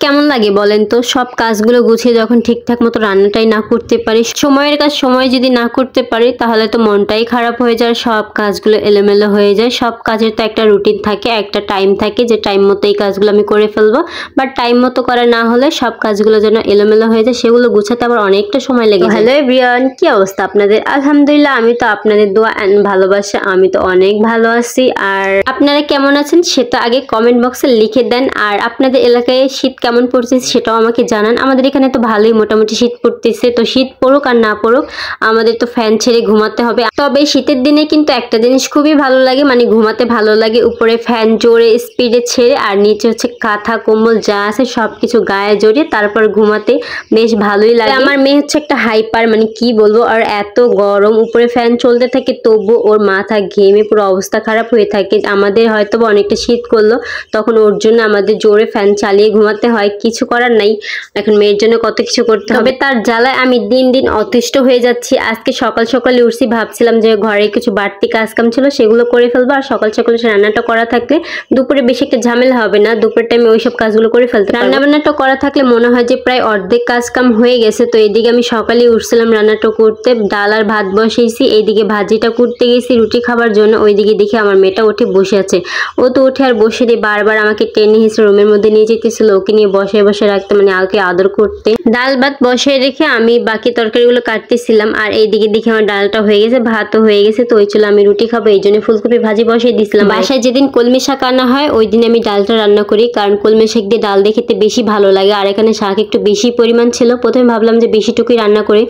কেমন লাগে বলেন তো? সব কাজগুলো গুছিয়ে যখন ঠিকঠাক মতো রান্নাটাই না করতে পারি, সময়ের কাজ সময় যদি না করতে পারি তাহলে তো মনটাই খারাপ হয়ে যায়, সব কাজগুলো এলোমেলো হয়ে যায়। সব কাজের তো একটা রুটিন থাকে, একটা টাইম থাকে যে টাইম মতো এই কাজগুলো আমি করে ফেলবো, বাট টাইম মতো করা না হলে সব কাজগুলো যেন এলোমেলো হয়ে যায়, সেগুলো গুছাতে আবার অনেকটা সময় লেগে যায়। হ্যালো এভরিওয়ান, কি অবস্থা আপনাদের? আলহামদুলিল্লাহ, আমি তো আপনাদের দোয়া এন্ড ভালোবাসা আমি তো অনেক ভালো আছি। আর আপনারা কেমন আছেন সেটা আগে কমেন্ট বক্সে লিখে দেন। আর আপনাদের এলাকায় শীত কেমন পড়ছে সেটাও আমাকে জানান। আমাদের এখানে তো ভালোই মোটামুটি শীত পড়তেছে, তো শীত পড়ুক আর না পড়ুক আমাদের তো ফ্যান ছেড়ে ঘুমাতে হবে। তবে শীতের দিনে কিন্তু একটা জিনিস খুবই ভালো লাগে, মানে ঘুমাতে ভালো লাগে, উপরে ফ্যান জোরে স্পিডে ছেড়ে আর নিচে হচ্ছে কাঁথা কম্বল যা আছে সবকিছু গায়ে জড়িয়ে তারপর ঘুমাতে বেশ ভালোই লাগে। আমার মেয়ে হচ্ছে একটা হাইপার, মানে কি বলবো, আর এত গরম, উপরে ফ্যান চলতে থাকে তবু ওর মাথা ঘেমে পুরো অবস্থা খারাপ হয়ে থাকে। আমাদের হয়তো অনেকটা শীত করলো তখন ওর জন্য আমাদের জোরে ফ্যান চালিয়ে ঘুমাতে হয়, কিছু করার নাই। এখন মেয়ের জন্য কত কিছু করতে হবে, তার জ্বালায় আমি দিন দিন অতিষ্ঠ হয়ে যাচ্ছি। আজকে সকাল সকালে উঠছি, ভাবছিলাম যে ঘরে কিছু বাড়তি কাজ কাম ছিল সেগুলো করে ফেলবো, আর সকাল সকালে রান্নাটা করা থাকলে দুপুরে বেশি একটা ঝামেলা হবে না, দুপুরের টাইমে ওইসব কাজগুলো করে ফেলতে পারবো। রান্না বান্নাটা করা থাকলে মনে হয় যে প্রায় অর্ধেক কাজ কাম হয়ে গেছে। তো এইদিকে আমি সকালে উঠছিলাম রান্নাটা করতে, ডাল আর ভাত বসিয়েছি, এইদিকে ভাজিটা করতে গেছি রুটি খাবার জন্য। ওইদিকে দেখি আমার মেয়েটা উঠে বসে আছে, ও তো উঠে আর বসে দিয়ে বারবার আমাকে টেনে হিসেবে রুমের মধ্যে নিয়ে যেতেছিল, ওকে নিয়ে বসে বসে রাখতে, মানে আগে আদর করতে। ডাল ভাত বসে রেখে আমি বাকি তরকারিগুলো কাটতেছিলাম, আর এইদিকে দেখি আমার ডালটা হয়ে গেছে, ভাতও হয়ে গেছে। তো ওই ছিল আমি রুটি খাবো, এই জন্য ফুলকপি ভাজি বসিয়ে দিয়েছিলাম। বাসায় যেদিন কলমি শাক আনা হয় ওই দিন আমি ডালটা রান্না করি, কারণ কলমি শাক দিয়ে ডাল দিয়ে খেতে বেশি ভালো লাগে। আর এখানে শাক একটু বেশি পরিমাণ ছিল, প্রথমে ভাবলাম যে বেশিটুকুই রান্না করে,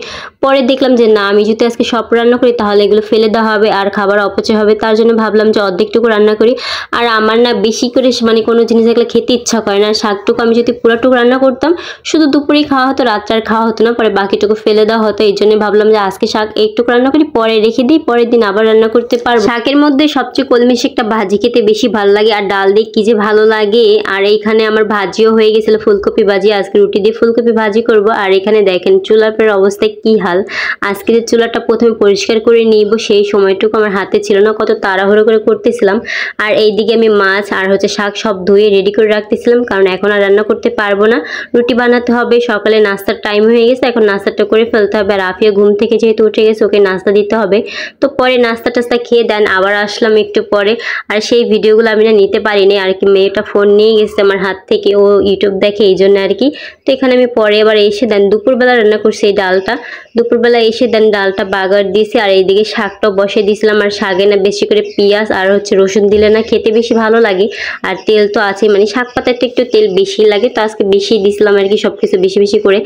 পরে দেখলাম যে না, আমি যদি আজকে সব রান্না করি তাহলে এগুলো ফেলে দেওয়া হবে আর খাবার অপচয় হবে, তার জন্য ভাবলাম যে অর্ধেকটুকু রান্না করি। আর আমার না বেশি করে মানে কোনো জিনিস দেখলে খেতে ইচ্ছা করে না, শাকটুকু আমি যদি পুরোটুকু রান্না করতাম শুধু দুপুরেই খাওয়া হতো, রাত্রে আর খাওয়া হতো না, পরে বাকিটুকু ফেলে দেওয়া হতো। এই জন্য ভাবলাম যে আজকে শাক একটুকু রান্না করি, পরে রেখে দিই, পরের দিন আবার রান্না করতে পারবো। শাকের মধ্যে সবচেয়ে কলমি শাকটা ভাজি খেতে বেশি ভালো লাগে, আর ডাল দিয়ে কি যে ভালো লাগে। আর এইখানে আমার ভাজিও হয়ে গেছিল, ফুলকপি ভাজি, আজকে রুটি দিয়ে ফুলকপি ভাজি করব। আর এখানে দেখেন চুলার অবস্থায় কি হাল। আজকে যে চুলাটা প্রথমে পরিষ্কার করে নিব সেই সময়টুকু আমার হাতে ছিল না, কত তাড়াহুড়ো করে করতেছিলাম। আর এইদিকে আমি মাছ আর হচ্ছে শাক সব ধুয়ে রেডি করে রাখতেছিলাম, কারণ এখন আর রান্না করতে পারবো না, রুটি বানাতে হবে। সকালে নাস্তার টাইম হয়ে গেছে, এখন নাস্তাটা করে ফেলতে হবে। আর আফিয়া ঘুম থেকে যেহেতু উঠে গেছে, ওকে নাস্তা দিতে হবে। তো পরে নাস্তা টাস্তা খেয়ে দেন আবার আসলাম একটু পরে। আর সেই ভিডিওগুলো আমি না নিতে পারিনি আর কি, মেয়েটা ফোন নিয়ে গেছে আমার হাত থেকে, ও ইউটিউব দেখে এই জন্য আর কি। তো এখানে আমি পরে আবার এসে দেন দুপুরবেলা রান্না করছি এই ডালটা, দুপুরবেলা এসে দেন ডালটা বাগার দিয়েছি, আর এইদিকে শাকটাও বসে দিয়েছিলাম। আর শাকে না বেশি করে পেঁয়াজ আর হচ্ছে রসুন দিলে না খেতে বেশি ভালো লাগে, আর তেল তো আছে, মানে শাক পাতাতে একটু তেল বেশি লাগে, তো আজকে বেশি দিয়েছিলাম আর কি, সবকিছু বেশি বেশি করে।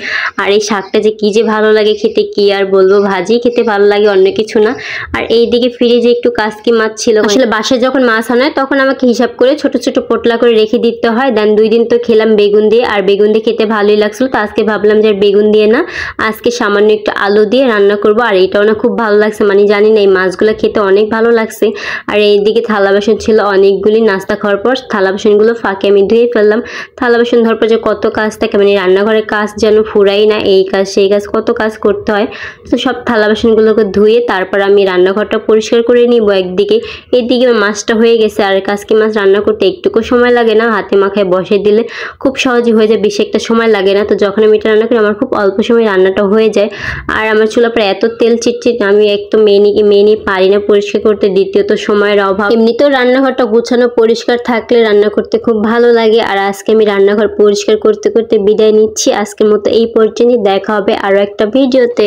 আর এই শাকটা যে কি যে ভালো লাগে খেতে, কি আর বলবো, ভাজি খেতে ভালো লাগে, অন্য কিছু না। আর এইদিকে ফ্রিজে একটু কাসকি মাছ ছিল, আসলে বাসায় যখন মাছ আনায় তখন আমাকে হিসাব করে ছোট ছোট পোটলা করে রেখে দিতে হয়। দেন 2 দিন তো খেলাম বেগুন দিয়ে, আর বেগুন দিয়ে খেতে ভালোই লাগছিল। তো আজকে ভাবলাম যে বেগুন দিয়ে না, আজকে সামান্য একটু আলু দিয়ে রান্না করব। আর এটাও না খুব ভালো লাগছে, মানে জানি না এই মাছগুলো খেতে অনেক ভালো লাগছে। আর এইদিকে থালা বাসন ছিল অনেকগুলি, নাস্তা খাওয়ার পর থালা বাসনগুলো ফাঁকে আমি ধুয়ে ফেললাম। থালা বাসন ধরার পর যে কত কাজ থাকে, মানে রান্নাঘরের কাজ যেন ফুরাই না, এই কাজ সেই কাজ কত কাজ করতে হয়। তো সব থালা বাসনগুলোকে ধুয়ে তারপর আমি রান্নাঘরটা পরিষ্কার করে নিব একদিকে। এইদিকে মাছটা হয়ে গেছে, আর কাসকি মাছ রান্না করতে একটুকু সময় লাগে না, হাতে মাখায় বসে দিলে খুব সহজে হয়ে যায়, বেশি একটা সময় লাগে না। তো যখন আমি এটা রান্না করি আমার খুব অল্প সময় রান্নাটা হয়ে যায়। আর আমার চুলা পরে এত তেল চিটচিট, আমি একদম মেয়ে পারি না পরিষ্কার করতে, দ্বিতীয়ত সময়ের অভাব। এমনিতেও রান্নাঘরটা গুছানো পরিষ্কার থাকলে রান্না করতে খুব ভালো লাগে। আর আজকে আমি রান্নাঘর পরিষ্কার করতে করতে বিদায় নিচ্ছি, আজকের মতো এই পর্যন্তই, দেখা হবে আরো একটা ভিডিওতে।